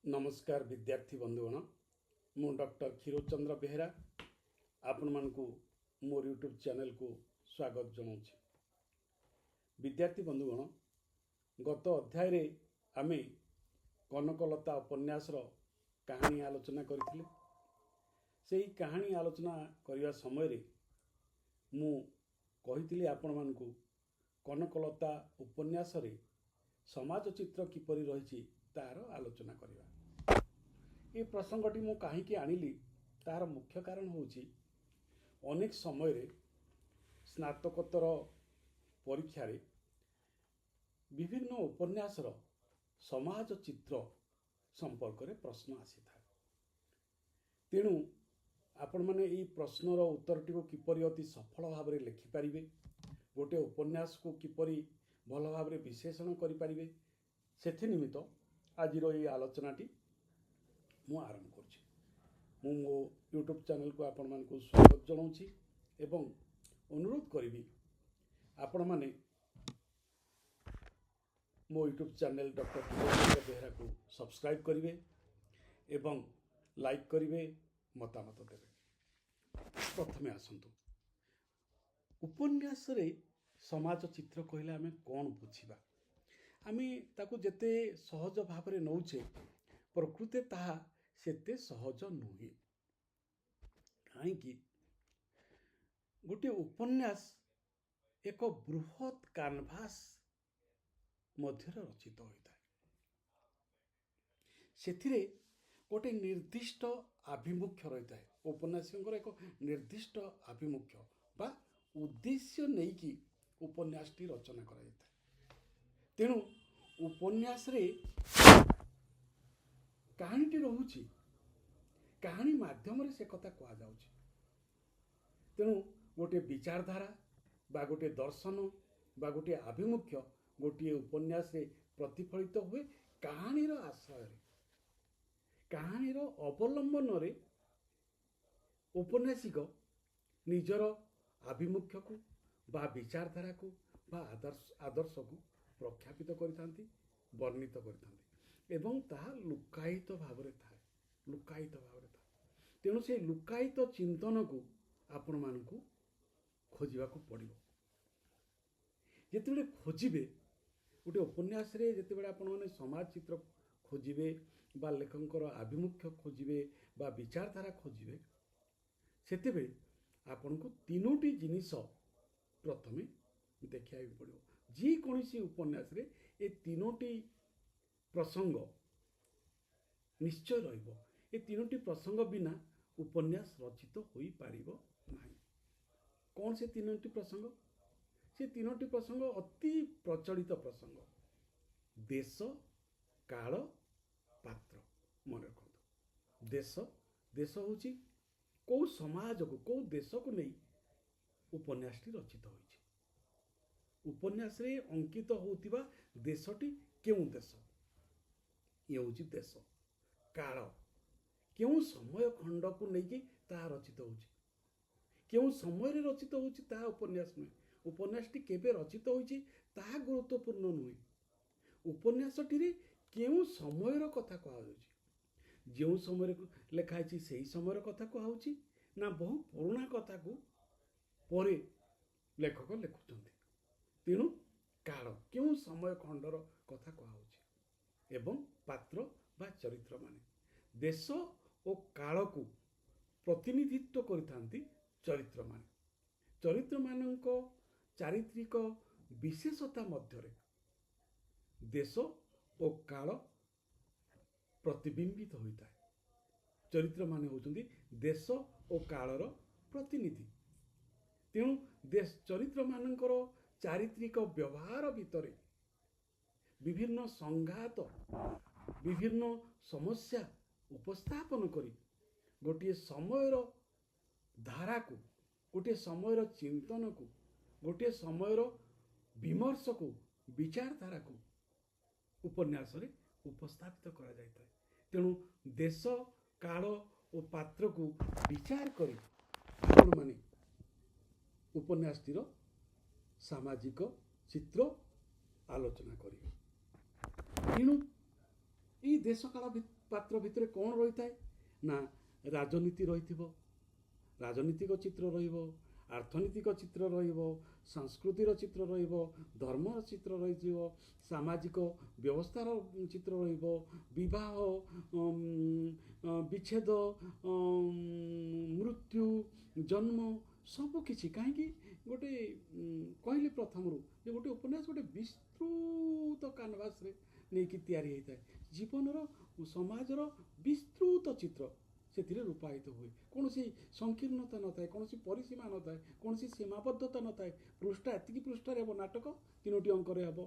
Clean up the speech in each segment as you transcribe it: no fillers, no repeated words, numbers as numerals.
नमस्कार विद्यार्थी बंधुगण मु डॉक्टर क्षीरोद चंद्र बेहेरा आपण मानकु मोर यूट्यूब चैनल को स्वागत जनाऊँ। विद्यार्थी बंधुगण गत अध्याय रे आमे कनकलता उपन्यासर कहानी आलोचना करथिले। सेही कहानी आलोचना करिया समय रे मु कहिथिले आपण मानकु कनकलता उपन्यास रे समाज चित्र किपरि रहिछि तार आलोचना करिवा। ये प्रसंगटी मु काहीकि आनिली तार मुख्य कारण होउछि अनेक समय रे स्नातकोत्तर परीक्षा रे विभिन्न उपन्यासर समाज चित्र संपर्क रे प्रश्न आसी था। तेणु आपण माने ई प्रश्नर उत्तरटी को किपरि अति सफल भाव रे लिखि परिबे, गोटे उपन्यास को किपरि भल भाव रे विश्लेषण करि परिबे, सेथि निमित्त आजिरो ई आलोचनाटी मु आरंभ करछि। मु मो यूट्यूब चैनल को आपण मानकु स्वागत जनाऊँ एवं अनुरोध करिबी आपण माने मो यूट्यूब चैनल डॉक्टर क्षीरोद बेहेरा को सब्सक्राइब करिवे एवं लाइक करिवे, मतामत देवे। प्रथमे आसंतु उपन्यास रे समाज चित्र कहले आमे कोन बुझिबा। आमे ताकू जेते सहज भाव रे नउछे प्रकृति ताहा सेते सहज नुहे। काहेकि गोटे उपन्यास एक बृहत कैनवास मध्य रचित होता है। सेथिरे गोटे निर्दिष्ट आभिमुख्य रही है। उपन्यासकर एक निर्दिष्ट आभिमुख्य बा उद्देश्य नहीं कि उपन्यासटी रचना करा जाता है। तेणु उपन्यास रे कहानीटी रहुछि, कहानी माध्यम रे से कथा कहा जाउछि। तेणु गोटे विचारधारा बा गोटे दर्शन बा गोटे आभिमुख्य गोटे उपन्यास रे प्रतिफलित हुए कहानी रो आश्रय रे, कहानी रो अवलंबन रे उपन्यासिक निजर आभिमुख्य को बा विचारधारा को बा आदर्श को प्रख्यापित करिथांती, वर्णित करिथांती एवं ताहा लुकायित भाव रे थाए, लुकायित भाव रे थाए। तेणु से लुकायित चिंतन को आपण मानकु खोजिबा को पड़िबो। जेतेबेले खोजिबे गोटे उपन्यास रे, जेतेबेले आपण माने समाज चित्र खोजिबे बा लेखकर आभिमुख्य खोजिबे बा विचारधारा खोजिबे, सेतेबेले आपण को तीनोटी जिनिस प्रथमे देखिया पड़िबो। जी कोनसी उपन्यास रे ए तीनोटी प्रसंग निश्चय रहिबो। ए तीनोटी प्रसंग बिना उपन्यास रचित होई पारिबो नाही। कौन से तीनोटी प्रसंग? से तीनोटी प्रसंग अति प्रचलित प्रसंग, देश, काल, पात्र। मन रखु देश, देश होची को समाज को, को देश को नहीं उपन्यासटी रचित होइछि। उपन्यास रे अंकित होतिबा देशटी केउ देश, ये होची देश। काल, केउ समय खंड को लेके ता रचित होची, केउ समय रे रचित होची ता उपन्यास नुहे। उपन्यासटी केबे रचित होची ता गुरुत्वपूर्ण नुहे। उपन्यासटी रे केउ समय रो कथा कहौ होची, जेउ समय लेखा होची सेही समय रो कथा कहौ होची ना बहु पुराना कथा को परे लेखक लेखुचंती। तेणु काल, केउ समय खंडर कथा कहौ होची एवं पात्र बा चरित्र माने देश और काल को प्रतिनिधित्व करिथांती चरित्र माने। चरित्र मानक चारित्रिक विशेषता मध्यरे देश और काल प्रतिबिंबित होता है। चरित्र माने होचंदी देश और कालर प्रतिनिधि। तेणु देश चरित्र मानकर चारित्रिक व्यवहार भितरे विभिन्न संघात, विभिन्न समस्या उपस्थापन करी गोटे समयर धारा को, गोटे समयर चिंतन को, गोटे समयर विमर्श को, विचारधारा को उपन्यास रे उपस्थापित करा जायता है। तेणु देश, काल और पात्र को विचार करी आपण माने उपन्यासटीर सामाजिक चित्र आलोचना करिवे। तेणु ଏଇ ଦେଶ କାଳ ପାତ୍ର ଭିତରେ କ'ଣ ରହିଥାଏ ନା ରାଜନୀତି ରହିଥିବ, ରାଜନୀତିକ ଚିତ୍ର ରହିବ, ଆର୍ଥନୀତିକ ଚିତ୍ର ରହିବ, ସଂସ୍କୃତିର ଚିତ୍ର ରହିବ, ଧର୍ମର ଚିତ୍ର ରହିଥିବ, ସାମାଜିକ ବ୍ୟବସ୍ଥାର ଚିତ୍ର ରହିବ, ବିବାହ, ବିଚ୍ଛେଦ, ମୃତ୍ୟୁ, ଜନ୍ମ, ସବୁକିଛି। କାହିଁକି ଗୋଟେ କହିଲି ପ୍ରଥମରୁ ଯେ ଗୋଟେ ଉପନ୍ୟାସ ଗୋଟେ ବିସ୍ତୃତ କାନଭାସରେ ନେଇକି ତିଆରି ହେଇଥାଏ। ଜୀବନର ସମାଜର ବିସ୍ତୃତ ଚିତ୍ର ସେଥିରେ ରୂପାୟିତ ହୁଏ। କୌଣସି ସଂକୀର୍ଣ୍ଣତା ନଥାଏ, କୌଣସି ପରିସୀମା ନଥାଏ, କୌଣସି ସୀମାବଦ୍ଧତା ନଥାଏ। ପୃଷ୍ଠା ଏତିକି ପୃଷ୍ଠାରେ ହେବ ନାଟକ, 3ଟି ଅଙ୍କରେ ହେବ,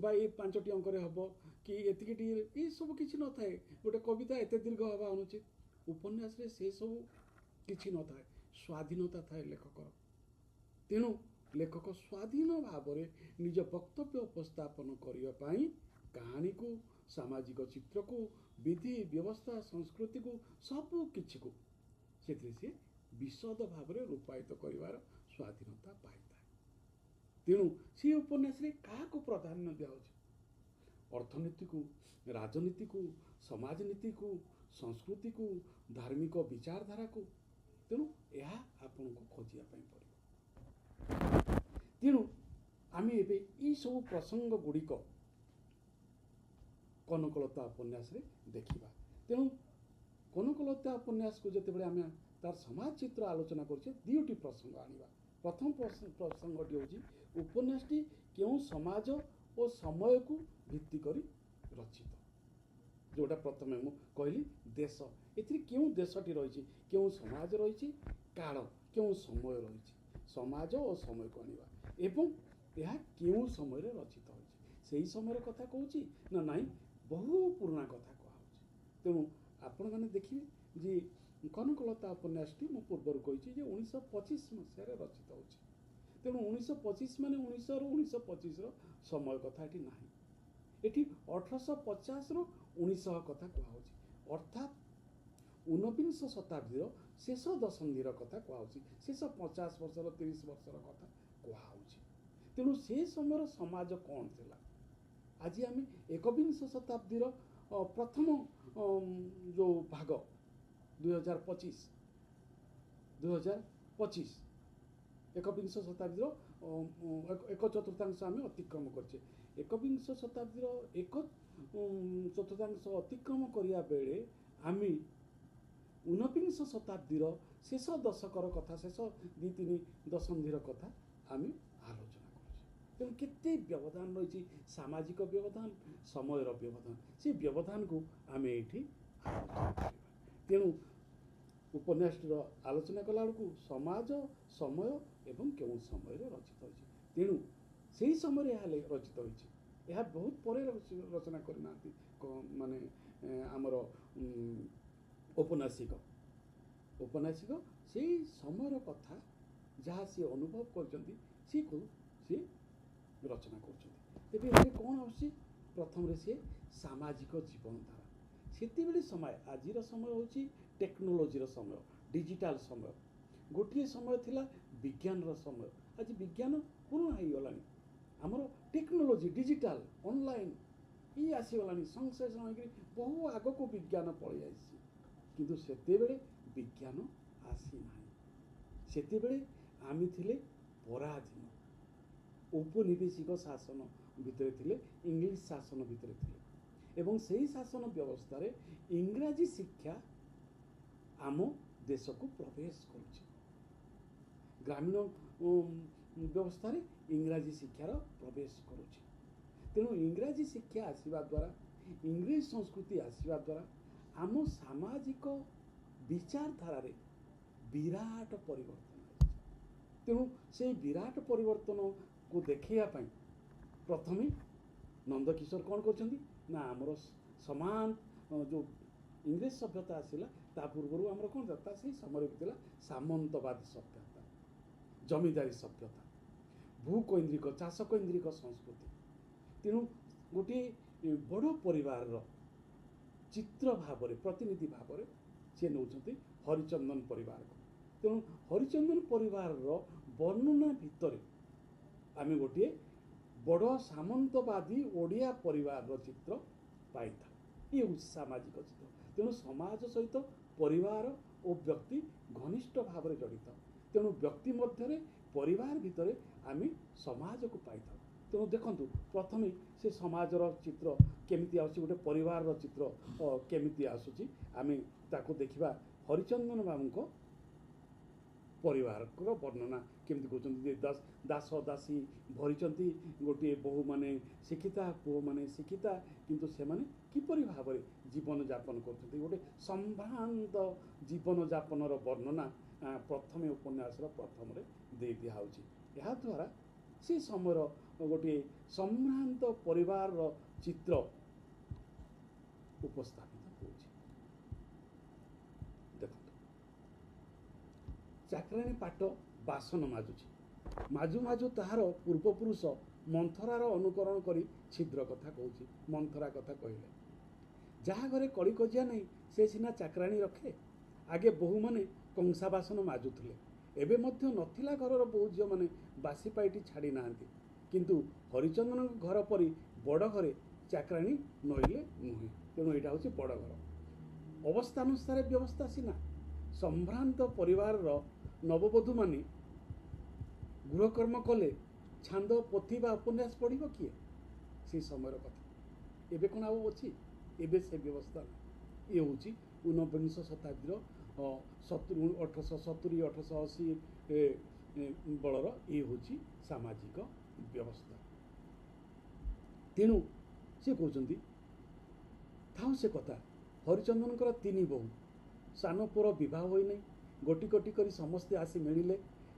ବା ଏ 5ଟି ଅଙ୍କରେ ହେବ, କି ଏତିକିଟି, ଏସବୁ କିଛି ନଥାଏ। ଗୋଟେ କବିତା ଏତେ ଦୀର୍ଘ ହେବା ଅନୁଚିତ। ଉପନ୍ୟାସରେ ସେସବୁ କିଛି ନଥାଏ। ସ୍ୱାଧୀନତା ଥାଏ ଲେଖକର। ତେଣୁ ଲେଖକ ସ୍ୱାଧୀନ ଭାବରେ ନିଜ ବକ୍ତବ୍ୟ ଉପସ୍ଥାପନ କରିବା ପାଇଁ କାହାଣୀକୁ, ସାମାଜିକ ଚିତ୍ରକୁ, ବିଧି ବ୍ୟବସ୍ଥା, ସଂସ୍କୃତିକୁ, ସବୁ କିଛିକୁ ସେଥିରେ ସେ ବିଶଦ ଭାବରେ ରୂପାୟିତ କରିବାର ସ୍ୱାଧୀନତା ପାଇଥାଏ। ତେଣୁ ସେ ଉପନ୍ୟାସରେ କାହାକୁ ପ୍ରାଧାନ୍ୟ ଦିଆଯାଉଛି? ଅର୍ଥନୀତିକୁ, ରାଜନୀତିକୁ, ସମାଜନୀତିକୁ, ସଂସ୍କୃତିକୁ, ଧାର୍ମିକ ବିଚାରଧାରାକୁ। ତେଣୁ ଏହା ଆପଣଙ୍କୁ ଖୋଜିବା ପାଇଁ ପଡ଼ିବ। ତେଣୁ ଆମେ ଏବେ ଏଇସବୁ ପ୍ରସଙ୍ଗ ଗୁଡ଼ିକ କନକଲତା ଉପନ୍ୟାସରେ ଦେଖିବା। ତେଣୁ କନକଲତା ଉପନ୍ୟାସକୁ ଯେତେବେଳେ ଆମେ ତାର ସମାଜ ଚିତ୍ର ଆଲୋଚନା କରୁଛେ, 2ଟି ପ୍ରସଙ୍ଗ ଆଣିବା। ପ୍ରଥମ ପ୍ରସଙ୍ଗଟି ହେଉଛି ଉପନ୍ୟାସଟି କେଉଁ ସମାଜ ଓ ସମୟକୁ ଭିତ୍ତି କରି ରଚିତ। ଯେଉଁଟା ପ୍ରଥମେ ମୁଁ କହିଲି ଦେଶ, ଏଥିରେ କେଉଁ ଦେଶଟି ରହିଛି, କେଉଁ ସମାଜ ରହିଛି, କାଳ, କେଉଁ ସମୟ ରହିଛି, ସମାଜ ଓ ସମୟକୁ ଆଣିବା। ଏବଂ ଏହା କେଉଁ ସମୟରେ ରଚିତ ହୋଇଛି, ସେହି ସମୟର କଥା କହୁଛି ନା ନାହିଁ ବହୁ ପୁରୁଣା କଥା କୁହାହେଉଛି। ତେଣୁ ଆପଣମାନେ ଦେଖିବେ ଯେ କନକଲତା ଉପନ୍ୟାସଟି ମୁଁ ପୂର୍ବରୁ କହିଛି ଯେ 1925 ମସିହାରେ ରଚିତ ହେଉଛି। ତେଣୁ 1925 ମାନେ 1900ରୁ 1925ର ସମୟ କଥା ଏଠି ନାହିଁ। ଏଠି 1850ରୁ 1900 କଥା କୁହାହେଉଛି। ଅର୍ଥାତ୍ 19ବିଂଶ ଶତାବ୍ଦୀର ଶେଷ ଦଶନ୍ଧିର କଥା କୁହାହେଉଛି। ଶେଷ 50 ବର୍ଷର, 30 ବର୍ଷର କଥା କୁହାହେଉଛି। ତେଣୁ ସେ ସମୟର ସମାଜ କ'ଣ ଥିଲା? ଆଜି ଆମେ ଏକବିଂଶ ଶତାବ୍ଦୀର ପ୍ରଥମ ଯେଉଁ ଭାଗ 2025 ଏକବିଂଶ ଶତାବ୍ଦୀର 1/4 ଆମେ ଅତିକ୍ରମ କରିଛେ। ଏକବିଂଶ ଶତାବ୍ଦୀର 1/4 ଅତିକ୍ରମ କରିବା ବେଳେ ଆମେ 19ବିଂଶ ଶତାବ୍ଦୀର ଶେଷ ଦଶକର କଥା, ଶେଷ 2-3 ଦଶନ୍ଧିର କଥା ଆମେ ଆଲୋଚନା କରୁଛେ। ତେଣୁ କେତେ ବ୍ୟବଧାନ ରହିଛି, ସାମାଜିକ ବ୍ୟବଧାନ, ସମୟର ବ୍ୟବଧାନ, ସେ ବ୍ୟବଧାନକୁ ଆମେ ଏଇଠି ଆଲୋଚନା କରିବା। ତେଣୁ ଉପନ୍ୟାସଟିର ଆଲୋଚନା କଲାବେଳକୁ ସମାଜ, ସମୟ ଏବଂ କେଉଁ ସମୟରେ ରଚିତ ହୋଇଛି। ତେଣୁ ସେହି ସମୟରେ ଏହା ରଚିତ ହୋଇଛି। ଏହା ବହୁତ ପରେ ରଚନା କରିନାହାନ୍ତି ମାନେ ଆମର ଔପନ୍ୟାସିକ ସେଇ ସମୟର କଥା ଯାହା ସିଏ ଅନୁଭବ କରିଛନ୍ତି ସିଏକୁ ସିଏ ରଚନା କରୁଛନ୍ତି। ତେବେ ଏଥିରେ କ'ଣ ଆସୁଛି? ପ୍ରଥମରେ ସିଏ ସାମାଜିକ ଜୀବନଧାରା। ସେତେବେଳେ ସମୟ, ଆଜିର ସମୟ ହେଉଛି ଟେକ୍ନୋଲୋଜିର ସମୟ, ଡିଜିଟାଲ ସମୟ। ଗୋଟିଏ ସମୟ ଥିଲା ବିଜ୍ଞାନର ସମୟ। ଆଜି ବିଜ୍ଞାନ ପୁରୁଣା ହେଇଗଲାଣି। ଆମର ଟେକ୍ନୋଲୋଜି, ଡିଜିଟାଲ, ଅନଲାଇନ୍ ଇଏ ଆସିଗଲାଣି। ସଂଶ୍ଳେଷଣ ହେଇକରି ବହୁ ଆଗକୁ ବିଜ୍ଞାନ ପଳେଇ ଆସିଛି। କିନ୍ତୁ ସେତେବେଳେ ବିଜ୍ଞାନ ଆସିନାହିଁ। ସେତେବେଳେ ଆମେ ଥିଲେ ପରାଧୀନ, ଔପନିବେଶିକ ଶାସନ ଭିତରେ ଥିଲେ, ଇଂଲିଶ ଶାସନ ଭିତରେ ଥିଲେ। ଏବଂ ସେହି ଶାସନ ବ୍ୟବସ୍ଥାରେ ଇଂରାଜୀ ଶିକ୍ଷା ଆମ ଦେଶକୁ ପ୍ରବେଶ କରୁଛି। ଗ୍ରାମୀଣ ବ୍ୟବସ୍ଥାରେ ଇଂରାଜୀ ଶିକ୍ଷାର ପ୍ରବେଶ କରୁଛି। ତେଣୁ ଇଂରାଜୀ ଶିକ୍ଷା ଆସିବା ଦ୍ୱାରା, ଇଂରେଜ ସଂସ୍କୃତି ଆସିବା ଦ୍ୱାରା ଆମ ସାମାଜିକ ବିଚାରଧାରାରେ ବିରାଟ ପରିବର୍ତ୍ତନ ଆସିଛି। ତେଣୁ ସେଇ ବିରାଟ ପରିବର୍ତ୍ତନକୁ ଦେଖାଇବା ପାଇଁ ପ୍ରଥମେ ନନ୍ଦକିଶୋର କ'ଣ କରିଛନ୍ତି ନା ଆମର ସମାନ ଯେଉଁ ଇଂରେଜ ସଭ୍ୟତା ଆସିଲା ତା ପୂର୍ବରୁ ଆମର କ'ଣ ତା ସେଇ ସମୟରେ ଥିଲା ସାମନ୍ତବାଦୀ ସଭ୍ୟତା, ଜମିଦାରୀ ସଭ୍ୟତା, ଭୂକୈନ୍ଦ୍ରିକ, ଚାଷକୈନ୍ଦ୍ରିକ ସଂସ୍କୃତି। ତେଣୁ ଗୋଟିଏ ବଡ଼ ପରିବାରର ଚିତ୍ର ଭାବରେ, ପ୍ରତିନିଧି ଭାବରେ ସେ ନେଉଛନ୍ତି ହରିଚନ୍ଦନ ପରିବାରକୁ। ତେଣୁ ହରିଚନ୍ଦନ ପରିବାରର ବର୍ଣ୍ଣନା ଭିତରେ ଆମେ ଗୋଟିଏ ବଡ଼ ସାମନ୍ତବାଦୀ ଓଡ଼ିଆ ପରିବାରର ଚିତ୍ର ପାଇଥାଉ। ये हूँ सामाजिक चित्र। तेणु समाज सहित परिवार और व्यक्ति घनिष्ठ भाव में जड़ित। तेणु व्यक्ति मध्य परिवार भितर आम समाज को पाई था। तेणु देखूँ प्रथम से समाजर चित्र केमिति आसुची, गोटे परिवार चित्र केमिति आसुची आम ताको देखिबा। हरिचंदन बाबू परिवार वर्णना केमती कहते दास दासी भरी गोटे बहु माने शिक्षिता पुओ माने शिक्षिता किंतु से माने किपरि भाव में जीवन यापन करते गोटे संभ्रांत जीवन यापन वर्णना प्रथम उपन्यासर प्रथम दे दिखाऊँगी। या द्वारा से समय गोटे संभ्रांत परिवार चित्र उपस्थापित हो। चाकराणी पाट बासन माजुची, माजु माजु ताहार पूर्वपुरुष मंथरार अनुकरण करी छिद्र कथा कहूँ। मंथरा कथा कहले जहाँ घरे कली कजिया नहीं से सीना चाकराणी रखे। आगे बोहू माने कंसा बासन माजुले, एबे मध्य नथिला घरर बोहू झील माने बासी पाइटी छाड़ी नाहांती। किंतु हरिचंदन घर परी बड़ घरे चाकराणी नईले नुहे। तेणु यहाँ हूँ बड़ घर। अवस्थानुसार व्यवस्था सीना संभ्रांत परिवार नवबधू माने गृहकर्म कले छांद पोथी बा उपन्यास पढ़िब किए से समय कथा। एबे कौन आउ अच्छी एबे से व्यवस्था ना। ये हूँ ऊनविंश शताब्दी 1870 1880 बलर ये हूँ सामाजिक व्यवस्था। तेणु से कहते था से कथा हरिचंदन तीन बहु सान पुर बह होई गोटी गोटी करी समस्ते आसी मिले।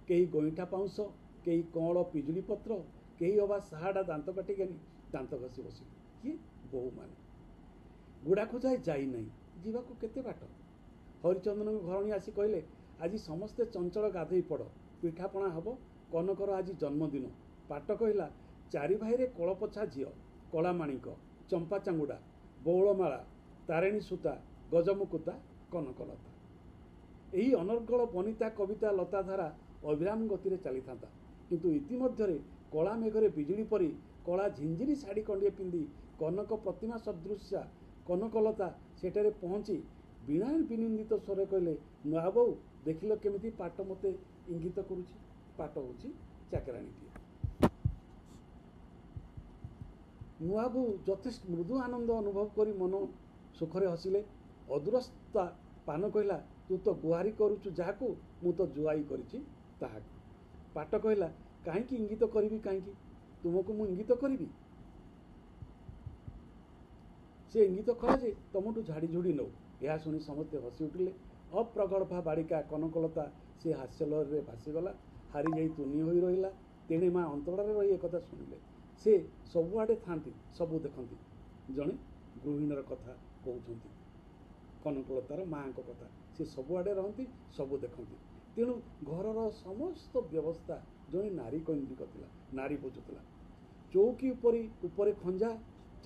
कई गईठा पाउंस, कई कौड़ पिजुली पत्र, कई अबा साहाड़ा दांत काटी गनी दांत घसी बस किए बहु माने गुड़ा खोजाए जाई नहीं जीवाको केते बाट। हरिचंदन घरणी आसी कहले आज समस्ते चंचल गाधई पड़, पिठापणा हब, कनकर आज जन्मदिन। पाट कहला चारि भाईरे कलपछा झील, कलामाणिक, चंपा चांगुड़ा, बौलमाला, तारिणी सूता, गजमुकुता, कनकलता। यही अनर्गल बनिता कविता लताधारा अविराम गति चली था। किंतु इतिमध्य कला मेघरे बिजुली परी कला झिंझिरी शाढ़ी खंडिए पिंधि कनक प्रतिमा सदृश्या कनकलता सेठारे पहुँची बिना विनिंदित स्वर कहले नुआ बहु देखिल केमिति पाट मते इंगित करुछि। पाट होछि चाकराणीटी। नुआ बहु यथेष्ट मृदु आनंद अनुभव करी मन सुखरे हसिले। अदूरस्था पान कहला तू तो गुहारी करुचु जाहाकू मु तो जुआई करिछि ताहाकू। पाट कहला काहींकी इंगित करिवि, काहींकी तुमको मु इंगित करिवि। से इंगित कला जे तुमठू झाड़ी झुड़ी नौ। यह शुणी समस्ते हसी उठिले। अप्रगल्भा बाड़िका कनकलता से हास्यलहरी भासीगला, हारी जाई तुनी होई रहिला। तेणे माँ अंतरारे रही एक शुणिले। से सबुआडे थांती, सबू देखती। जड़े गृहिणीर कथा कहते कनकलतार माँ कथा, से सबुआडे रहती, सबू देखती। तेणु घरर समस्त व्यवस्था जड़े नारी कैंद्रिक थिला, नारी बुझुला। चौकी उपरे खंजा,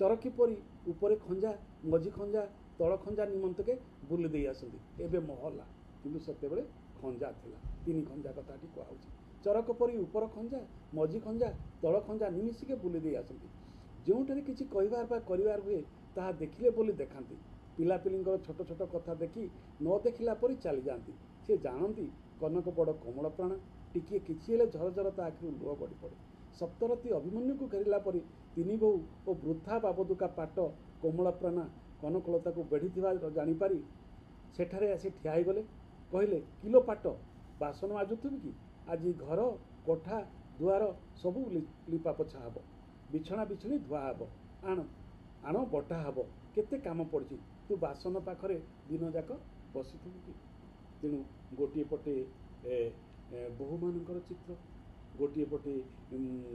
चरखी परी उपरे खंजा, मझी खंजा, तल खंजा निमंतके बुली दे आसती। एबे महला किंतु सेतेबेले खंजा थिला। तीन खंजा कथाटी कहउछि। चरक परी उपर खंजा, मझी खंजा, तल खंजा निमिशिके बुली दे आसती। जोंठारे किछि कहिबार बा करिवार हुए ताहा देखिले बोली देखांती। पिलापिलींकर छोट छोट कथा देखी न देखिला परी चली जाती। से जानती कनक बड़ कोमल प्राण, टिकिए किछि हेले झरझर ता आखिरु लुह गड़ी पड़े। सप्तरती अभिमन्यु को घेरिला परी तीन बहु और वृद्धा बाबदुका पाट कोमल प्राणा कनकलता को बेढ़ी जानीपारी सेठारे आसी ठिया गले। कहले किलो पाट बासन माजुथबी कि? आज घर कोठा दुआर सबू लिपा पोछा हब, बिछना बिछणी धुआ हब, आण आण बटा हब, केते काम पड़ी। तू बासन पाखरे दिन जाक बसिथबु कि? तेणु गोटे पटे बहु मानकर चित्र, गोटे पटे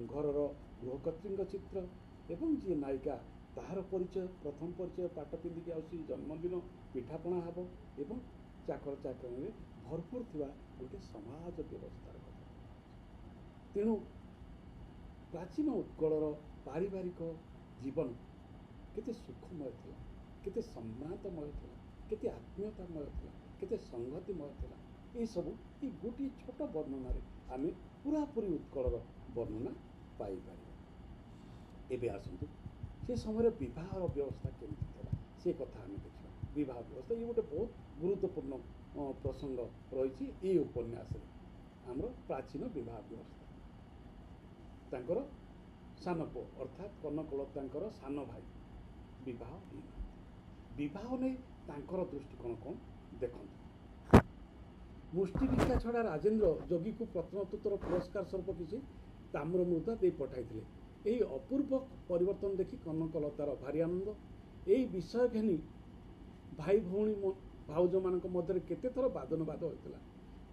घरर गृहकर्त्री चित्र एवं जी नायिका ताहार परिचय, प्रथम परिचय पाट पिंधिकी आसी जन्मदिन पिठापणा हब एवं चाकर चाकरी भरपूर थिबा गोटे समाज व्यवस्थार कथा। तेणु प्राचीन उत्कलर पारिवारिक जीवन केते सुखमय थिला, केते सम्मानमय थिला, केते आत्मीयतामय थिला, केते संगतिमय थिला। ये सबू ये गोटे छोट वर्णन आम पूरापूरी उत्कलर वर्णना पाई पारिबा। एबे आसंतु से समय विवाहर व्यवस्था केमती थिला से कथा आम देखा विवाह व्यवस्था ये गोटे बहुत गुरुत्वपूर्ण प्रसंग रही ये उपन्यास आमर प्राचीन विवाह व्यवस्था तांकर सान पु अर्थात कनकलतांकर सान भाई विवाह विवाह नहीं तांकर दृष्टिकोण कौन देखते मुष्टि भिक्षा छड़ा राजेंद्र जोगी को प्रत्नोत्तर पुरस्कार स्वरूप किसी ताम्र मुद्रा दे पठाई यही अपूर्व परिवर्तन देखी कनकलतार भारी आनंद यही विषय घेनी भाई भौणी भाउज मान मध्य केते थर बादनवाद होता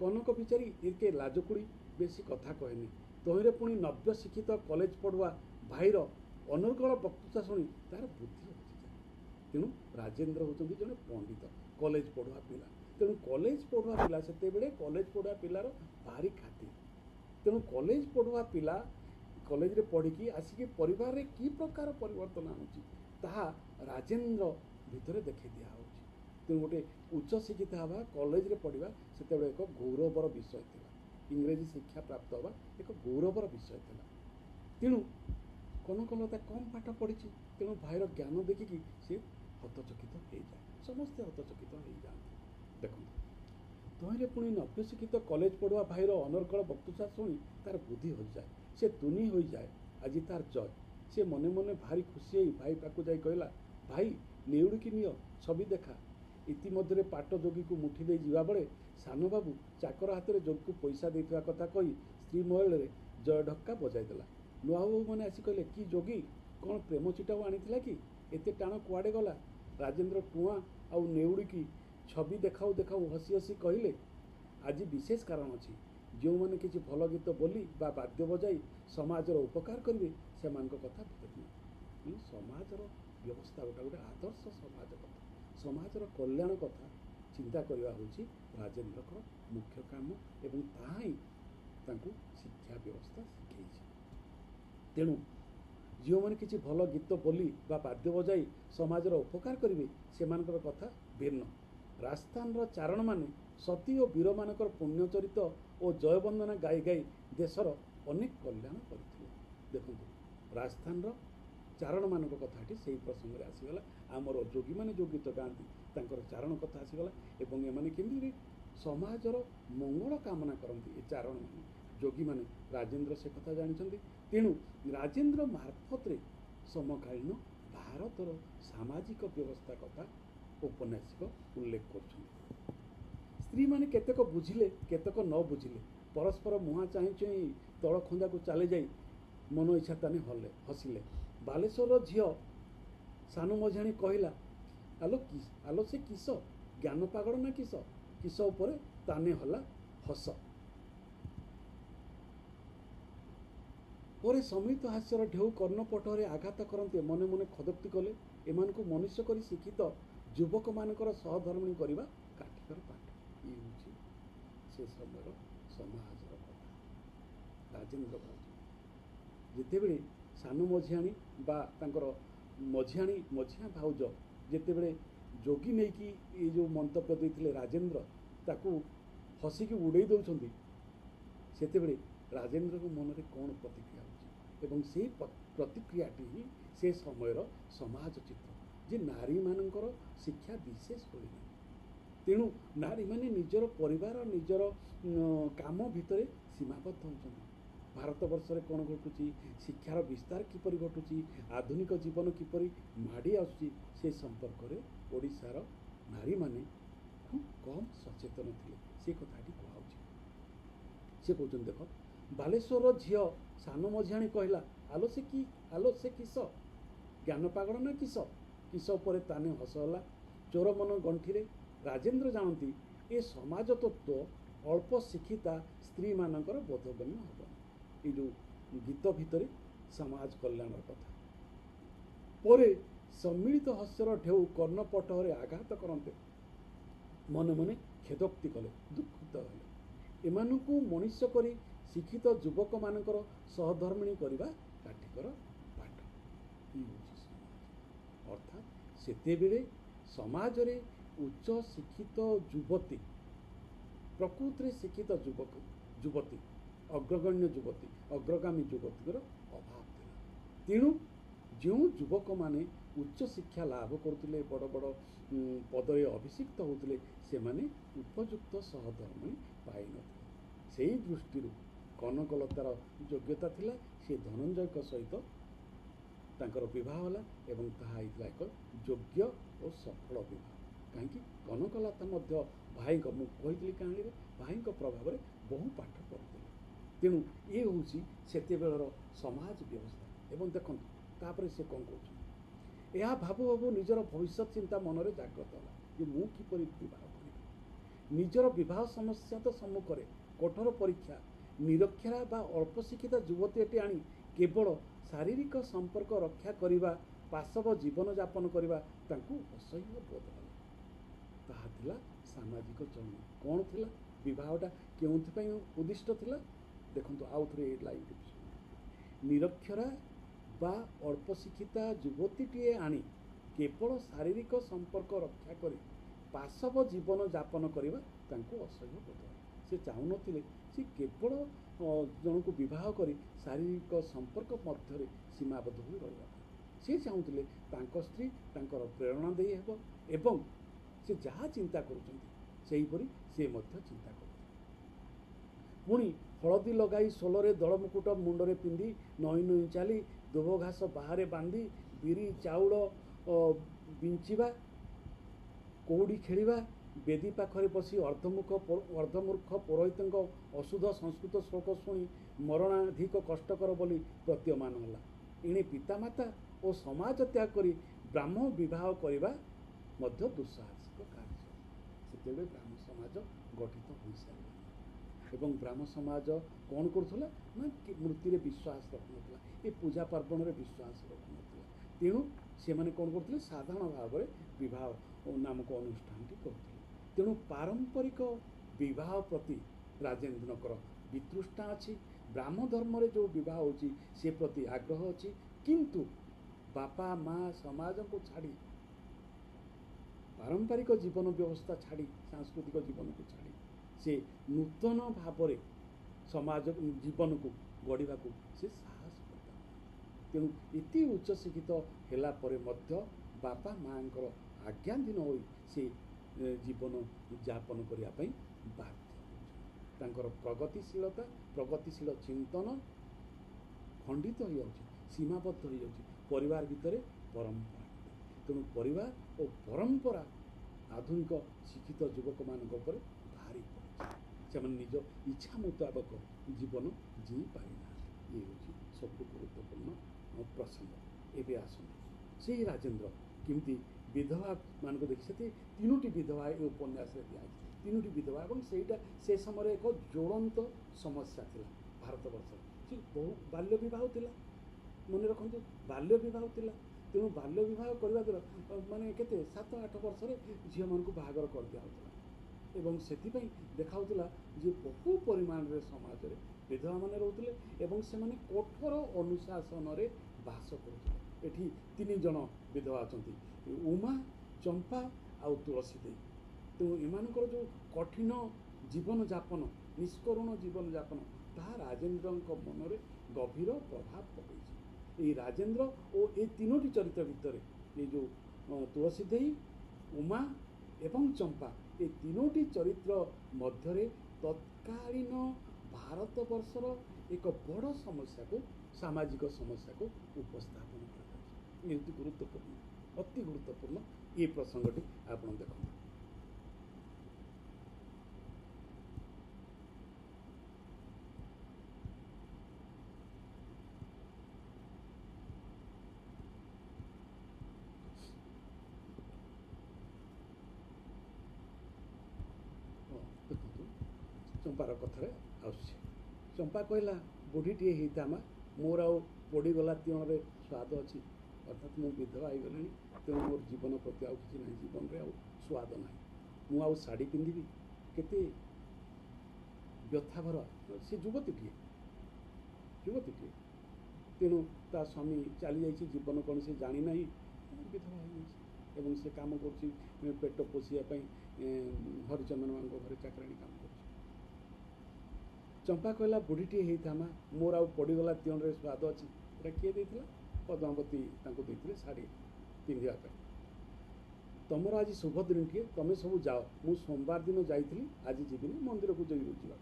कनक बिचारी एके लाजकुड़ी बेसी कथा कहनी तहिरे पुणी नव्य शिक्षित कॉलेज पढ़ुआ भाईर अनर्गल वक्तृता शुणी तार बुद्धि हजिजाए तेणु राजेंद्र होती जड़े पंडित कॉलेज पढ़ुआ पिला तेणु कॉलेज पढ़ुआ पिला से कॉलेज पढ़ुआ पिलार भारी खातिर तेणु कॉलेज पढ़ुआ पिला कॉलेज रे पढ़ी आसिक परिवार रे की प्रकार परिवर्तन आनुची ताहा राजेंद्र भितर देखी दिया होची तेणु गोटे उच्च शिक्षित हवा कॉलेज रे पढ़ा से एक गौरवर विषय था इंग्रेजी शिक्षा प्राप्त हवा एक गौरवर विषय था तेणु कनकलता कम पाठ पढ़ी तेणु भाईर ज्ञान देखिकी सी हतचकित हो जाए समस्ते हतचकित हो जाते देखो तहिरे पुणी नव्य शिक्षित कॉलेज पढ़ुआ भाईर अनर्गल वक्तृता शुणी तार बुद्धि हो जाए से तुनी हो जाए आज तार जय से मने मने भारी खुशी हो भाई पाक जाई कहला भाई नेउड़िकी नियो छवि देखा इतिमध्य पाट जोगी को मुठी दे जीवा बेले सान बाबू चाकर हाथ में जोगी को पैसा देता कथा कही स्त्री महल जय ढक्का बजाई देला नुआ बाबू मैंने आसी कहले कि जोगी कौन प्रेम चिटा आनी कि एते टाण कुआड़े गला राजेंद्र टुआ आउ नेउड़िकी छवि देखाऊ देखाऊ हसी हसी कहले आज विशेष कारण अच्छी जो मैंने किसी भल गीत बोली बा वाद्य बजाई समाजर उपकार करेंगे से कथा भेद समाजर व्यवस्था गोटे गोटे आदर्श समाज कथा समाजर कल्याण कथा चिंता करवा हूँ राजेंद्र मुख्य काम एवं ताही तांकु शिक्षा व्यवस्था शिखई तेणु जो मैंने किसी भल गीत बोली बा वाद्य बजाई समाजर उपकार करेंगे से कथा भिन्न राजस्थान चारण माने सती और वीर मानकर पुण्यचरित और जयवंदना गाई गाई देशर अनेक कल्याण करथिले देखो राजस्थान चारण मान कथाटी से प्रसंग में आसीगला आमर जोगी मैंने जो गीत गाँति तांकर चारण कथा आसीगला एवं एमाने केमिति समाजर मंगल कामना करती ये चारण मान जोगी मैंने राजेंद्र से कथा जानते तेणु राजेंद्र मार्फत समकालीन भारतर सामाजिक व्यवस्था कथा उपन्यासिक उल्लेख कर स्त्री माने केतेक बुझिले केतेक न बुझिले परस्पर मुहां चाही चाही तल खंजा को चले जाई मन इच्छा ताने हले हसिले बालेश्वर झियो सानु मझाणी कहला आलो से किस ज्ञान पागड़ ना किस किस उपरे ताने हला हस परे समित हास्यर ढेउ कर्णपटरे आघात करते मने मने खदोक्ति कले एमानकु मनुष्य करी शिक्षित युवक मानकर सहधर्मिणी करवा काठिकर पाठ ये हूँ से समय समाजर कथा राजेंद्र जितेबले सानु मझियाणी बा तांकर मझियाणी मझिया भाउज जितेबले जोगी नहीं कि ये जो मंतव्य देते राजेंद्र ताकू हसिकी उड़े दौरान सेतेबले राजेंद्र को मन में कौन प्रतिक्रिया होची से प्रतिक्रियाटी ही से समयर समाज चित्र जे नारी मानकर शिक्षा विशेष होना तेणु नारी माने निजर परिवार निजर काम भितर सीमाबद्ध होती भारत वर्ष में कौन घटुची शिक्षार विस्तार किपर घटुची आधुनिक जीवन किपर माड़ी आसुची से संपर्क में ओडिशार नारी माने खूब कम सचेतन थे से कथाटी कहुची से कहते देख बालेश्वर झील सान मझियाणी कहला आलो से किस ज्ञान पागड़ ना किस किस उपर ताने हसला चोर मन गंठी राजेंद्र जानती ए समाज तत्व अल्प शिक्षिता स्त्री मानकर बोधगम्य हम ये जो गीत भितर समाज कल्याण कथा परे सम्मिलित हस्यर ढेउ कर्णपटरे आघात करते मन मने खेदोक्ति कले दुखित हेले एमानकु मनुष्य करी शिक्षित युवक मानकर सहधर्मिणी करवा काठिकर पाठ ये हूँ समाज अर्थात सेतेबेले समाज रे उच्च शिक्षित युवती प्रकृति शिक्षित युवक युवती अग्रगण्य युवती अग्रगामी युवतीर अभाव था तेणु जो युवक माने उच्च शिक्षा लाभ करुले बड़ बड़ पदरे अभिषिक्त होते सेमाने उपयुक्त सहधर्मिणी पाई नथिले। सेही दृष्टि कनकलतार योग्यता थिला से धनंजय सहित तांकर विवाह होला एवं ताहा एक योग्य और सफल विवाह। कहीं कनकलता मध्य भाई को मुझे कहानी भाई प्रभाव में बहु पाठ पढ़ुते तेणु ये हूँ से समाज व्यवस्था। एवं देखो तापर से कौन कौन यह भाबु भाबु निजर भविष्य चिंता मनरे जाग्रत है कि मु किपरि विवाह करिबि। निजर विवाह समस्या तो सम्मुख कठोर परीक्षा निरक्षरा बा अल्प शिक्षित युवतीटी आनी केवल शारीरिक संपर्क रक्षा करने पाशव जीवन यापन करने असह्य बोध है। ताहा थिला सामाजिक चलन कौन थिला विवाहटा क्यों उद्दिष्ट थिला देखो आउ थे लाइन निरक्षरा बा अल्प शिक्षिता युवतीटीए आनी केवल शारीरिक संपर्क रक्षा कर पाशव जीवन यापन करने असह्य बोध है। से चाहून से केवल जन को बह कर शारीरिक संपर्क मध्य सीमाबद्ध हो रहा से चाहूले स्त्री तांकर प्रेरणा दे हेब एवं से जहाँ चिंता करुँपरी से चिंता कर पुणी हलदी लगाई सोलरे दल मुकुट मुंडरे पिंधि नई नई चली दुब घास बाहर बांधी बिरी चाउल बिंचिबा कौड़ी खेलिबा बेदी पाखरे बसी अर्धमूर्ख पुरोहित अशुद्ध संस्कृत श्लोक शुणी मरणाधिक कष्टकर बोली प्रतीयमान होला। इणे पितामाता और समाज त्याग करी ब्राह्मण विवाह करने दुस्साहसिक कार्य से ब्राह्मण समाज गठित हो सारे एवं ब्राह्मण समाज कौन करुला ना मृत्यु विश्वास रखुना ये पूजा पार्वण में विश्वास रखुना तेणु से मैंने कौन करते साधारण भाव में विवाह नामक अनुष्ठान करते तेणु पारंपरिक विवाह प्रति राजेन्द्रनकर वितृष्णा अच्छी ब्राह्मण धर्म रे जो विवाह होची से प्रति आग्रह अच्छी किंतु बापा माँ समाज को छाड़ी पारंपरिक जीवन व्यवस्था छाड़ी सांस्कृतिक जीवन को छाड़ी से नूतन भाव में समाज जीवन को गढ़ा को से साहस करता तेणु इति उच्च शिक्षित होला परे मध्य बापा माँ आज्ञाधीन हो से जीवन यापन करने बाध्य प्रगतिशीलता प्रगतिशील चिंतन खंडित हो जाଉଛି सीमाबद्ध हो जाଉଛି परिवार भितर परंपरा तेणु परिवार और परंपरा आधुनिक शिक्षित युवक मान भारी पड़े से निज इच्छा मुताबक जीवन जी पारिना ये हूँ सब गुरुत्वपूर्ण प्रसंग। एवं आसत से राजेन्द्र किमती विधवा मान देखी से तीनोटी विधवा ये उपन्यास दिखाई तीनोटी विधवा और से समय एक ज्वलंत समस्या थी भारत वर्ष बहु बाल्य विवाह थिला मन रखु बाल्य विवाह थिला तेणु बाल्य विवाह करने द्वारा माने केते 7-8 वर्ष झील मान बाहागर कर दिया एवं से देखा जे बहु परिमाण रे समाज रे विधवा माने रहउतिले एवं से माने कठोर अनुशासन रे बास करुतिले। एठी 3 जन विधवा अछंती उमा चंपा आउ तुलसी देई तेणु एमानकर जो कठिन जीवन यापन निष्करुण जीवन यापन ताहा राजेन्द्र मन में गभीर प्रभाव पकई। ये राजेन्द्र और ये तीनोटी चरित्र भितर ये जो तुलसी देई उमा एवं चंपा ये तीनोटी चरित्र मध्य तत्कालीन भारत वर्षर एक बड़ समस्या को सामाजिक समस्या को उपस्थापन कर गुरुत्वपूर्ण अति गुरुत्वपूर्ण ये प्रसंगटी आप देखो। चंपार कथार चंपा कहला बुढ़ीटे होता माँ मोर आउ पड़गला तीण स्वाद अच्छी अर्थात मु विधवा हो गली तेणु मोर जीवन प्रति आउ कि ना जीवन में आउ स्वाद ना मु शाढ़ी पिंधि केते व्यथाभर से युवतीटे तेणु ता स्वामी चली जाइए जीवन कौन से जानी ना विधवा हो से काम कर पेट पोषापी हरिचंदन मान घर चाकराणी काम कर चंपा कहला बुढ़ीटे होता माँ मोर आउ पड़गला तीण स्वाद अच्छी किए देता पद्मावती देते शाढ़ी ପିନ୍ଧିବା। ତମର ଆଜି ଶୁଭ ଦିନଟିଏ, ତମେ ସବୁ ଯାଅ। ମୁଁ ସୋମବାର ଦିନ ଯାଇଥିଲି, ଆଜି ଯିବିନି, ମନ୍ଦିରକୁ ଯିବା।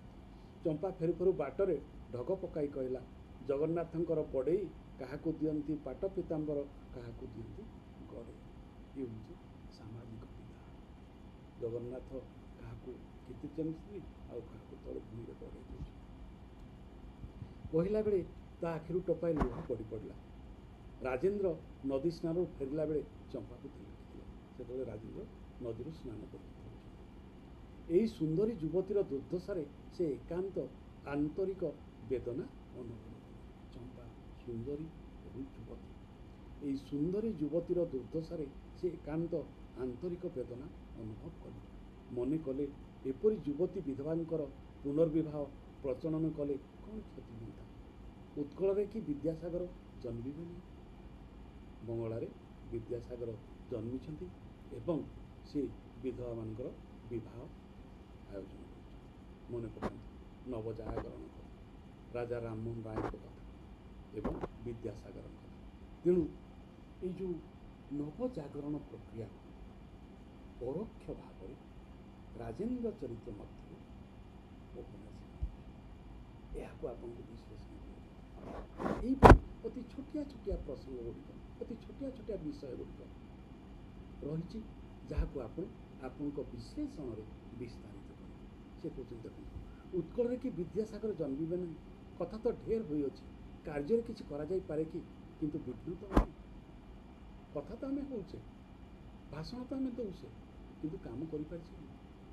ଚମ୍ପା ଫେରୁ ଫେରୁ ବାଟରେ ଢଗ ପକାଇ କହିଲା, ଜଗନ୍ନାଥଙ୍କର ବଡ଼େଇ କାହାକୁ ଦିଅନ୍ତି ପାଟ ପୀତାମ୍ବର, କାହାକୁ ଦିଅନ୍ତି ଗଡ଼େଇ। ଇଏ ହେଉଛି ସାମାଜିକ ବିଧା। ଜଗନ୍ନାଥ କାହାକୁ ଖିଚିଛନ୍ତି ଆଉ କାହାକୁ ତଳେ ଭୂମିରେ ଗଡ଼େଇ ଦେଉଛନ୍ତି। କହିଲା ବେଳେ ତା ଆଖିରୁ ଟୋପାଏ ଲୁହ ପଡ଼ି ପଡ଼ିଲା। ରାଜେନ୍ଦ୍ର ନଦୀ ସ୍ନାନରୁ ଫେରିଲା ବେଳେ ଚମ୍ପାକୁ ଦେଖିଥିଲା। ସେତେବେଳେ ରାଜେନ୍ଦ୍ର ନଦୀରୁ ସ୍ନାନ କରୁଥିଲେ। ଏହି ସୁନ୍ଦରୀ ଯୁବତୀର ଦୁର୍ଦ୍ଦଶାରେ ସେ ଏକାନ୍ତ ଆନ୍ତରିକ ବେଦନା ଅନୁଭବ କଲେ। ଚମ୍ପା ସୁନ୍ଦରୀ ଏବଂ ଯୁବତୀ। ଏହି ସୁନ୍ଦରୀ ଯୁବତୀର ଦୁର୍ଦ୍ଦଶାରେ ସେ ଏକାନ୍ତ ଆନ୍ତରିକ ବେଦନା ଅନୁଭବ କଲେ। ମନେ କଲେ ଏପରି ଯୁବତୀ ବିଧବାଙ୍କର ପୁନର୍ବିବାହ ପ୍ରଚଳନ କଲେ କ'ଣ କ୍ଷତି ହୁଅନ୍ତା? ଉତ୍କଳରେ କି ବିଦ୍ୟାସାଗର ଜନ୍ମିବେ ନାହିଁ? ବଙ୍ଗଳାରେ ବିଦ୍ୟାସାଗର ଜନ୍ମିଛନ୍ତି ଏବଂ ସେ ବିଧବାମାନଙ୍କର ବିବାହ ଆୟୋଜନ କରିଛନ୍ତି। ମନେ ପକାନ୍ତୁ ନବଜାଗରଣ କଥା, ରାଜା ରାମମୋହନ ରାୟଙ୍କ କଥା ଏବଂ ବିଦ୍ୟାସାଗରଙ୍କ କଥା। ତେଣୁ ଏଇ ଯେଉଁ ନବଜାଗରଣ ପ୍ରକ୍ରିୟା ପରୋକ୍ଷ ଭାବରେ ରାଜେନ୍ଦ୍ର ଚରିତ୍ର ମଧ୍ୟରେ ଏହାକୁ ଆପଣଙ୍କୁ ବିଶ୍ଳେଷଣ କରିବେ। ଏହିପରି ଅତି ଛୋଟିଆ ଛୋଟିଆ ପ୍ରସଙ୍ଗ ଗୁଡ଼ିକ, ଅତି ଛୋଟିଆ ଛୋଟିଆ ବିଷୟ ଗୁଡ଼ିକ ରହିଛି, ଯାହାକୁ ଆପଣ ଆପଣଙ୍କ ବିଶ୍ଳେଷଣରେ ବିସ୍ତାରିତ କରିବେ। ସେ କହୁଛନ୍ତି, ଦେଖନ୍ତୁ, ଉତ୍କଳରେ କି ବିଦ୍ୟାସାଗର ଜନ୍ମିବେ ନାହିଁ, କଥା ତ ଢେର ହୋଇଅଛି, କାର୍ଯ୍ୟରେ କିଛି କରାଯାଇପାରେ କି? କିନ୍ତୁ ବିଘ୍ନ ତ ନାହିଁ। କଥା ତ ଆମେ ହେଉଛେ, ଭାଷଣ ତ ଆମେ ଦେଉଛେ, କିନ୍ତୁ କାମ କରିପାରିଛେ କି?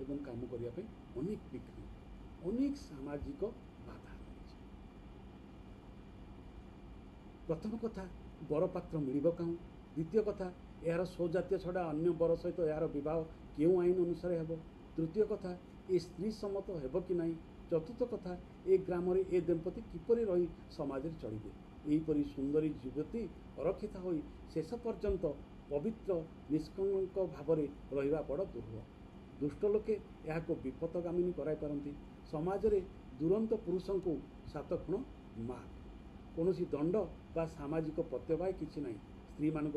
ଏବଂ କାମ କରିବା ପାଇଁ ଅନେକ ବିଘ୍ନ, ଅନେକ ସାମାଜିକ ବାଧା ରହିଛି। ପ୍ରଥମ କଥା, ବରପାତ୍ର ମିଳିବ କାହୁଁ? ଦ୍ୱିତୀୟ କଥା, ଏହାର ସୌଜାତୀୟ ଛଡ଼ା ଅନ୍ୟ ବର ସହିତ ଏହାର ବିବାହ କେଉଁ ଆଇନ ଅନୁସାରେ ହେବ? ତୃତୀୟ କଥା, ଏ ସ୍ତ୍ରୀ ସମ୍ମତ ହେବ କି ନାହିଁ? ଚତୁର୍ଥ କଥା, ଏ ଗ୍ରାମରେ ଏ ଦମ୍ପତି କିପରି ରହି ସମାଜରେ ଚଳିବେ? ଏହିପରି ସୁନ୍ଦରୀ ଯୁବତୀ ଅରକ୍ଷିତା ହୋଇ ଶେଷ ପର୍ଯ୍ୟନ୍ତ ପବିତ୍ର ନିଷ୍କଳଙ୍କ ଭାବରେ ରହିବା ବଡ଼ ଦୁର୍ଲଭ। ଦୁଷ୍ଟ ଲୋକେ ଏହାକୁ ବିପଥଗାମିନୀ କରାଇପାରନ୍ତି। ସମାଜରେ ଦୁରନ୍ତ ପୁରୁଷଙ୍କୁ 7 ଖୁଣ ମାର। କୌଣସି ଦଣ୍ଡ ବା ସାମାଜିକ ପ୍ରତ୍ୟବାୟ କିଛି ନାହିଁ। ସ୍ତ୍ରୀମାନଙ୍କ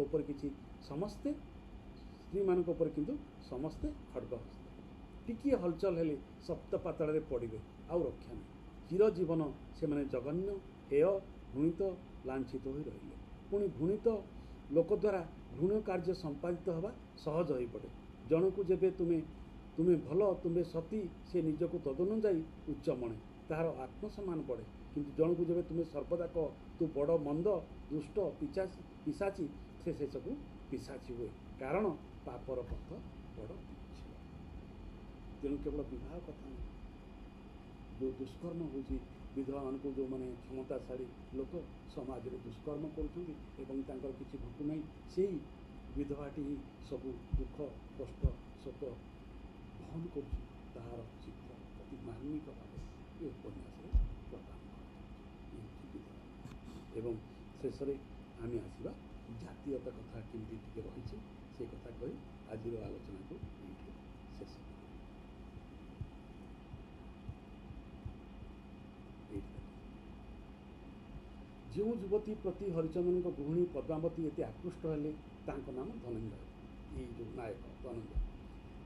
ଉପରେ କିନ୍ତୁ ସମସ୍ତେ ଖଡ଼୍ଗହସ୍ତ। ଟିକିଏ ହଲଚଲ ହେଲେ ସପ୍ତ ପାତାଳରେ ପଡ଼ିବେ, ଆଉ ରକ୍ଷା ନାହିଁ। ଚିରଜୀବନ ସେମାନେ ଜଘନ୍ୟ, ହେୟ, ଘୃଣିତ, ଲାଞ୍ଛିତ ହୋଇ ରହିଲେ। ପୁଣି ଘୃଣିତ ଲୋକ ଦ୍ୱାରା ଘୃଣ୍ୟ କାର୍ଯ୍ୟ ସମ୍ପାଦିତ ହେବା ସହଜ ହୋଇପଡ଼େ। ଜଣକୁ ଯେବେ ତୁମେ ଭଲ, ତୁମେ ସତୀ, ସେ ନିଜକୁ ତଦନୁଯାୟୀ ଉଚ୍ଚ ମଣେ, ତାହାର ଆତ୍ମସମ୍ମାନ ବଢ଼େ। କିନ୍ତୁ ଜଣକୁ ଯେବେ ତୁମେ ସର୍ବଦା କହ ତୁ ବଡ଼ ମନ୍ଦ, ଦୁଷ୍ଟ, ପିଶାଚୀ, ସେ ଶେଷକୁ ପିଶାଚୀ ହୁଏ, କାରଣ ପାପର ପଥ ବଡ଼ ବିଚ୍ଛିନ୍ନ। ତେଣୁ କେବଳ ବିବାହ କଥା ନୁହେଁ, ଯେଉଁ ଦୁଷ୍କର୍ମ ହେଉଛି, ବିଧବାମାନଙ୍କୁ ଯେଉଁମାନେ କ୍ଷମତାଶାଳୀ ଲୋକ ସମାଜରେ ଦୁଷ୍କର୍ମ କରୁଛନ୍ତି ଏବଂ ତାଙ୍କର କିଛି ଘଟୁ ନାହିଁ, ସେହି ବିଧବାଟି ହିଁ ସବୁ ଦୁଃଖ, କଷ୍ଟ, ଶୋକ ବହନ କରୁଛି। ତାହାର ଚିତ୍ର ଅତି ମାର୍ମିକ ଭାବେ ଏ ଉପନ୍ୟାସରେ ପ୍ରଦାନ କରାଯାଉଛି। ଏବଂ ଶେଷରେ ଆମେ ଆସିବା ଜାତୀୟତା କଥା କେମିତି ଟିକେ ରହିଛି, ସେ କଥା କହି ଆଜିର ଆଲୋଚନାକୁ ଏଇଠି ଶେଷ କରିବା। ଯେଉଁ ଯୁବତୀ ପ୍ରତି ହରିଚନ୍ଦନଙ୍କ ଗୃହିଣୀ ପଦ୍ମାବତୀ ଏତେ ଆକୃଷ୍ଟ ହେଲେ, ତାଙ୍କ ନାମ ଧନଞ୍ଜୟ। ଏଇ ଯେଉଁ ନାୟକ ଧନଞ୍ଜୟ,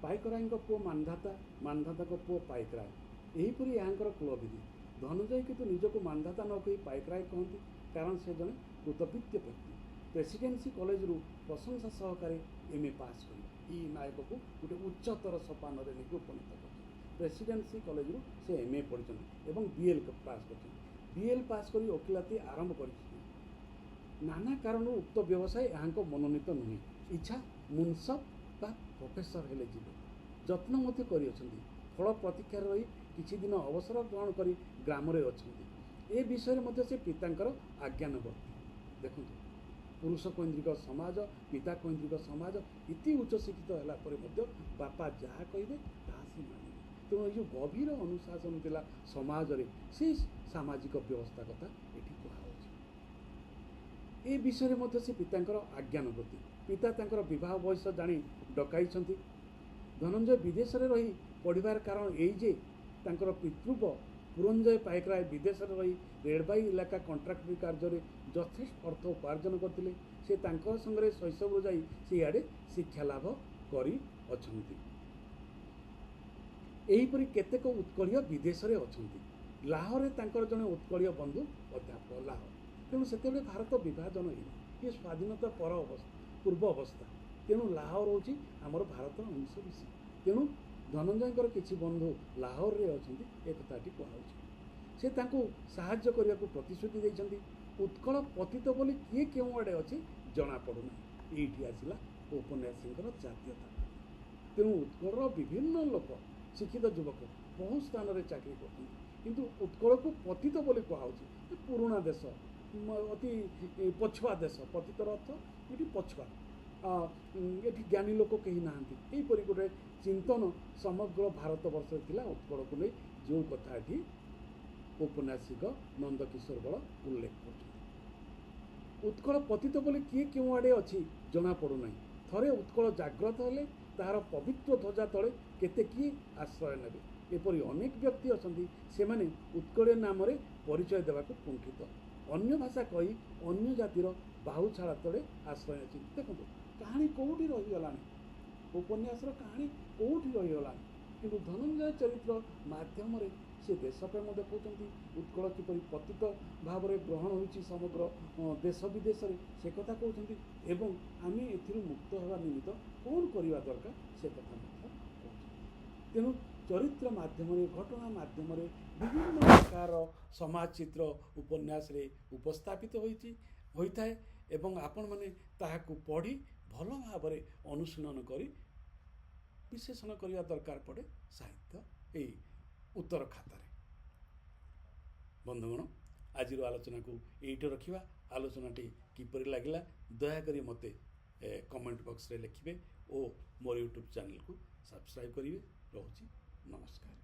ପାଇକରାୟଙ୍କ ପୁଅ ମାନ୍ଧାତା, ମାନ୍ଧାତାଙ୍କ ପୁଅ ପାଇକରାୟ, ଏହିପରି ଏହାଙ୍କର କୁଳବିଧି। ଧନଞ୍ଜୟ କିନ୍ତୁ ନିଜକୁ ମାନ୍ଧାତା ନ କହି ପାଇକରାୟ କହନ୍ତି, କାରଣ ସେ ଜଣେ କୃତବିଦ୍ୟ ବ୍ୟକ୍ତି। ପ୍ରେସିଡେନ୍ସି କଲେଜରୁ ପ୍ରଶଂସା ସହକାରେ MA ପାସ୍ କରି ଏଇ ନାୟକକୁ ଗୋଟେ ଉଚ୍ଚତର ସୋପାନରେ ନେଇକି ଉପନୀତ କରିଛନ୍ତି। ପ୍ରେସିଡେନ୍ସି କଲେଜରୁ ସେ MA ପଢ଼ିଛନ୍ତି ଏବଂ BL ପାସ୍ କରିଛନ୍ତି। BL ପାସ୍ କରି ଓକିଲାତି ଆରମ୍ଭ କରିଛନ୍ତି। ନାନା କାରଣରୁ ଉକ୍ତ ବ୍ୟବସାୟ ଏହାଙ୍କ ମନୋନୀତ ନୁହେଁ। ଇଚ୍ଛା ମୁନସଫ୍ ବା ପ୍ରଫେସର ହେଲେ ଯିବେ। ଯତ୍ନ ମଧ୍ୟ କରିଅଛନ୍ତି। ଫଳ ପ୍ରତୀକ୍ଷାରେ ରହି କିଛି ଦିନ ଅବସର ଗ୍ରହଣ କରି ଗ୍ରାମରେ ଅଛନ୍ତି। ଏ ବିଷୟରେ ମଧ୍ୟ ସେ ପିତାଙ୍କର ଆଜ୍ଞା ନେବର୍ତ୍ତୀ। ଦେଖନ୍ତୁ, ପୁରୁଷ କୈନ୍ଦ୍ରିକ ସମାଜ, ପିତା କୈନ୍ଦ୍ରିକ ସମାଜ, ଇତି ଉଚ୍ଚ ଶିକ୍ଷିତ ହେଲା ପରେ ମଧ୍ୟ ବାପା ଯାହା କହିବେ ତାହା ସେ ମାନିବେ। ତେଣୁ ଏଇ ଯେଉଁ ଗଭୀର ଅନୁଶାସନ ଥିଲା ସମାଜରେ, ସେଇ ସାମାଜିକ ବ୍ୟବସ୍ଥା କଥା ଏଠି କୁହାଯାଉଛି। ଏ ବିଷୟରେ ମଧ୍ୟ ସେ ପିତାଙ୍କର ଆଜ୍ଞାନବର୍ତ୍ତୀ। ପିତା ତାଙ୍କର ବିବାହ ବୟସ ଜାଣି ଡକାଇଛନ୍ତି। ଧନଞ୍ଜୟ ବିଦେଶରେ ରହି ପଢ଼ିବାର କାରଣ ଏଇ ଯେ ତାଙ୍କର ପିତୃବ୍ୟ ପୁରଞ୍ଜୟ ପାଇକରାୟ ବିଦେଶରେ ରହି ରେଳବାଇ ଇଲାକା କଣ୍ଟ୍ରାକ୍ଟରୀ କାର୍ଯ୍ୟରେ ଯଥେଷ୍ଟ ଅର୍ଥ ଉପାର୍ଜନ କରିଥିଲେ। से तांकर संगे शैशव जाई सियाड़े शिक्षा लाभ करी अछंती। एहीपरि केतेक उत्कलीय विदेश में अछंती। लाहौर तांकर जड़े उत्कलीय बंधु अध्यापक लाहौर। तेणु से भारत विभाजन होनी ये स्वाधीनता पर पूर्व अवस्था। तेणु लाहौर हूँ आमर भारत अंश विषय। तेणु धनंजय किसी बंधु लाहौर रे अछंती एक कथाटी कहूँ से तांको साहाय्य करने को प्रतिश्रुति देइछंती। उत्कल पतित बोली किए केउं आड़े अच्छी जना पड़ुना ये आसला उपन्यासी जातीयता। तेणु उत्कलर विभिन्न लोक शिक्षित युवक बहुत स्थान में चाकरी करते किंतु उत्कल को पतित बोली कहुच्छे। पुराणा देश अति पछुआ देश पतितर अर्थ ये पछुआ ये ज्ञानी लोक कहीं ना यहीपरि गोटे चिंतन समग्र भारत वर्ष था उत्कल को नहीं जो कथाटी औपन्यासिक नंदकिशोर बड़ उल्लेख कर। उत्कल पतित बोली किए क्यों आड़े अच्छी जना पड़ूना। थरे उत्कल जाग्रत हेले तार पवित्र ध्वजा तले केते किए आश्रय नेबे। एपरि अनेक व्यक्ति अछंती सेमाने उत्कल नाम रे परिचय देवाक कुंठित अन्य भाषा कही अन्य जातिर बाहुछाड़ा तले आश्रय अच्छी। देखो कहानी कौटी रहीगलानी उपन्यासर कहानी कौटी रहीगलानी किंतु धनंजय चरित्र माध्यम से देशप्रेम देखते उत्कल किपरि पतित भाव में ग्रहण होइछि समग्र देश विदेश में से कथा कहते एवं आम ए मुक्त होगा निमित्त कौन करवा दरकार से कथा तेणु चरित्र माध्यम घटना माध्यम विभिन्न प्रकार समाज चित्र उपन्यास रे उपस्थापित होता है एवं आपण माने ताहाकु पढ़ी भल भाव में अनुशीलन करी विशेषण करने दरकार पड़े साहित्य यही उत्तर खातार। बंधुगण आज आलोचना को यही रखा। आलोचनाटी किपर लगिला दयाकोरी मते कमेंट बॉक्स रे लिखिए और मोर यूट्यूब चैनल को सब्सक्राइब करेंगे। रोची नमस्कार।